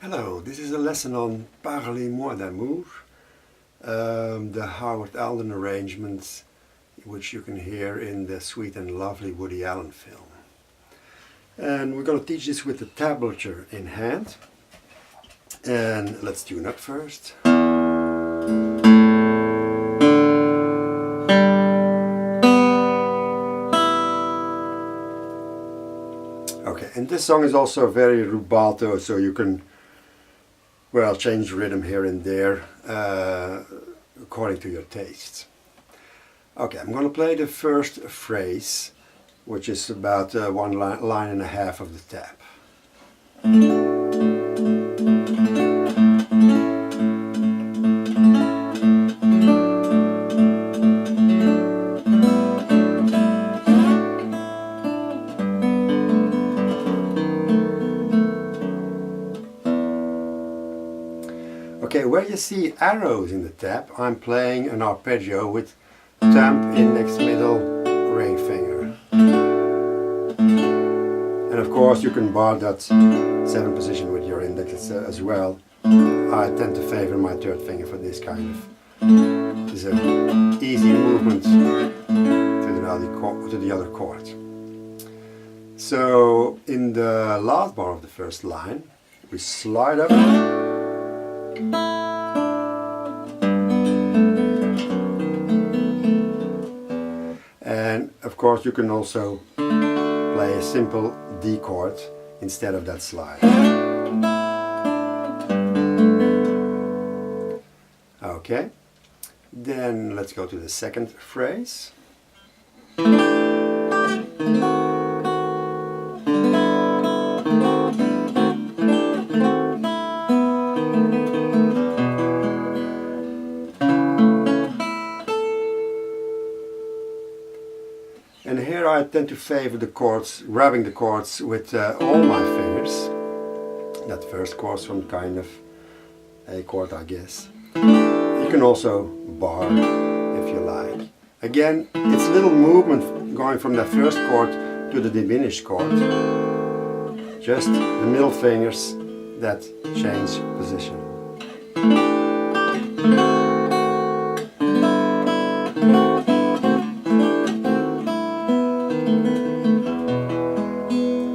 Hello, this is a lesson on Parlez-moi d'amour, the Howard Alden arrangements which you can hear in the Sweet and Lovely Woody Allen film. And we're going to teach this with the tablature in hand. And let's tune up first. Okay, and this song is also very rubato, so you can change rhythm here and there according to your tastes. Okay, I'm going to play the first phrase, which is about one line and a half of the tap. Okay, where you see arrows in the tap, I'm playing an arpeggio with thumb, index, middle, ring finger. And of course you can bar that 7th position with your index as well. I tend to favor my 3rd finger for this kind of. It's an easy movement to the other chord. So in the last bar of the first line, we slide up. And of course you can also play a simple D chord instead of that slide. Okay, then let's go to the second phrase. And here I tend to favor the chords, grabbing the chords with all my fingers. That first chord from kind of A chord, I guess. You can also bar if you like. Again, it's a little movement going from the first chord to the diminished chord. Just the middle fingers that change position.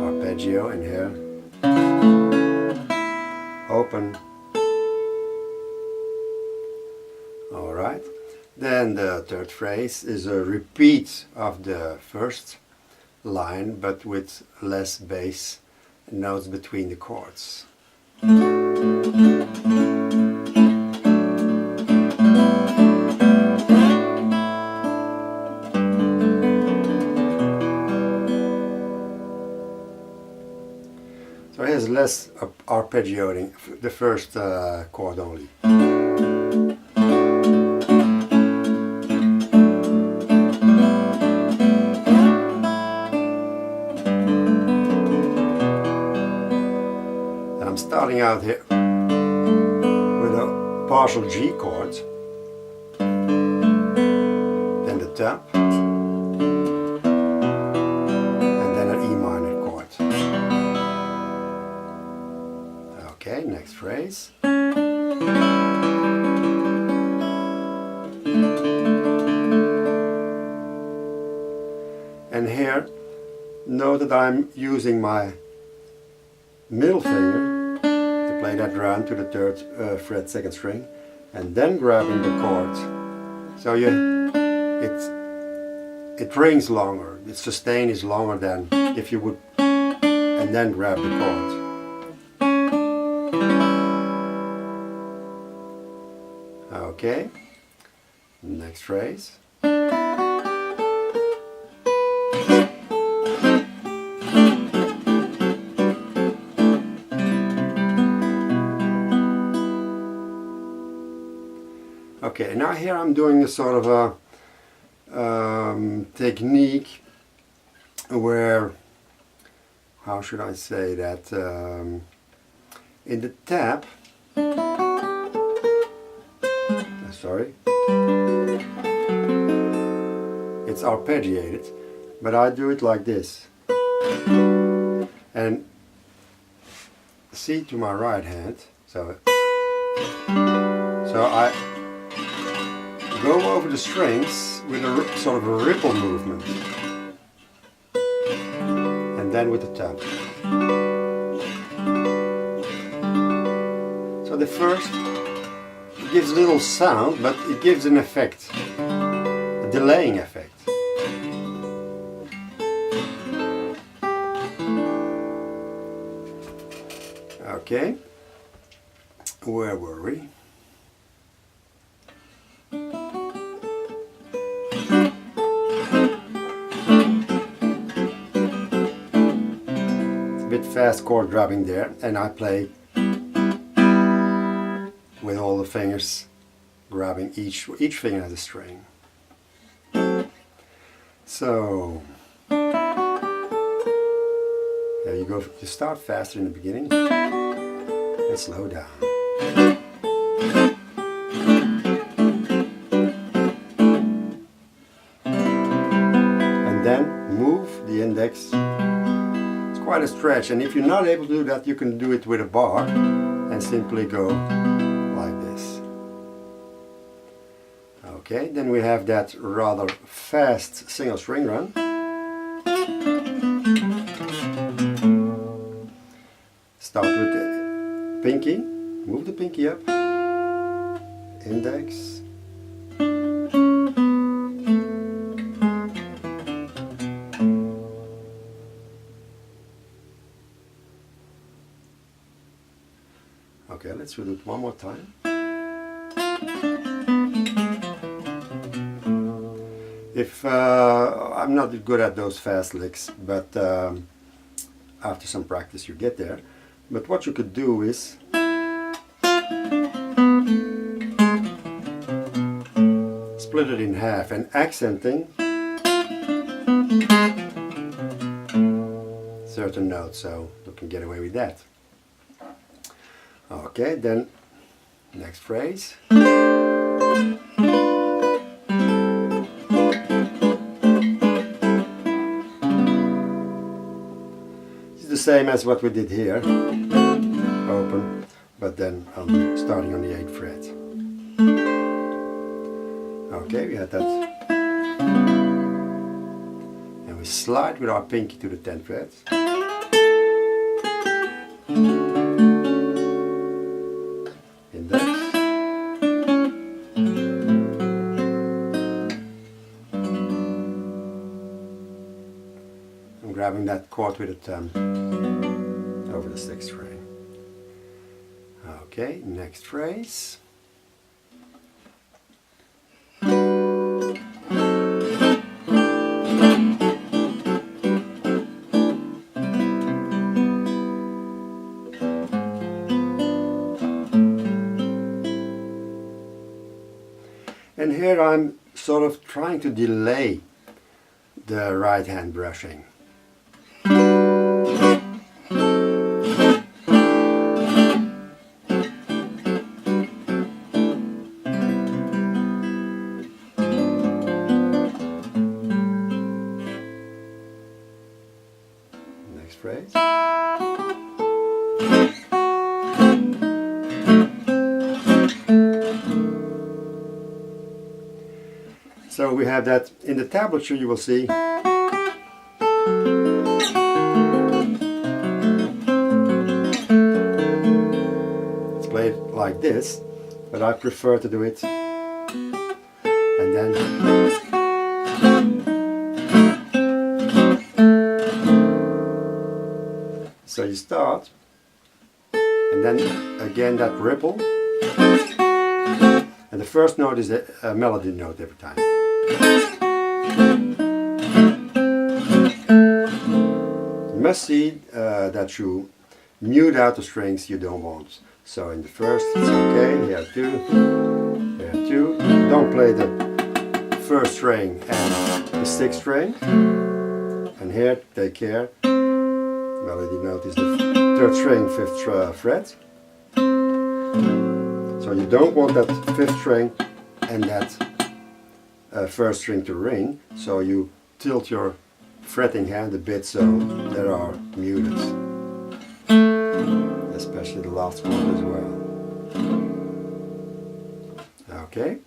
Arpeggio in here. Open. Alright. Then the third phrase is a repeat of the first line, but with less bass notes between the chords. So here's less arpeggiating, the first chord only. And I'm starting out here with a partial G chord, then the tap, and then an E minor chord. Okay, next phrase. And here, note that I'm using my middle finger to play that round to the 3rd fret 2nd string, and then grabbing the chord. So it rings longer. The sustain is longer than if you would, and then grab the chord. Okay, next phrase. Okay, now here I'm doing a sort of a technique where, how should I say that, in the tap, sorry, it's arpeggiated, but I do it like this. And C to my right hand. So I go over the strings with a sort of a ripple movement, and then with the thumb. So the first, it gives a little sound, but it gives an effect, a delaying effect. Okay, where were we? It's a bit fast chord grabbing there, and I play with all the fingers grabbing, each finger has a string. So there you go. You start faster in the beginning and slow down. And then move the index. It's quite a stretch, and if you're not able to do that, you can do it with a bar and simply go like this. Okay, then we have that rather fast single string run. Start with the pinky, move the pinky up, index, okay, let's do it one more time. If I'm not good at those fast licks, but after some practice you get there. But what you could do is split it in half and accenting certain notes, so you can get away with that. Okay, then next phrase. The same as what we did here, open, but then starting on the 8th fret. Okay, we had that, and we slide with our pinky to the 10th fret, index, I'm grabbing that chord with a thumb over the 6th string. Okay, next phrase. And here I'm sort of trying to delay the right hand brushing. Next phrase. So we have that in the tablature, you will see it's played like this, but I prefer to do it and then so you start and then again that ripple, and the first note is a melody note every time. You must see that you mute out the strings you don't want. So in the first it's okay, here 2, here 2. Don't play the first string and the 6th string. And here, take care, melody note is the 3rd string, 5th fret. So you don't want that 5th string and that 1st string to ring, so you tilt your fretting hand a bit so they are muted. Let's especially the last chord as well. Okay.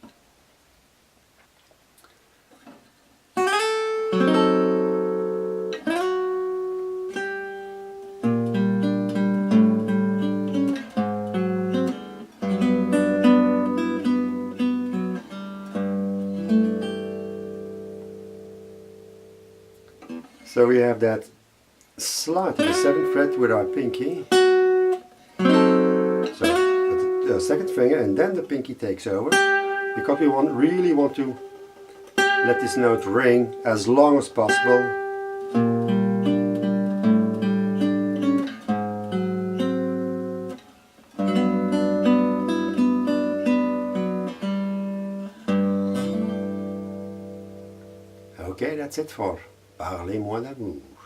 So we have that slide to the 7th fret with our pinky. So the 2nd finger, and then the pinky takes over, because we really want to let this note ring as long as possible. Okay, that's it for Parlez-moi d'amour.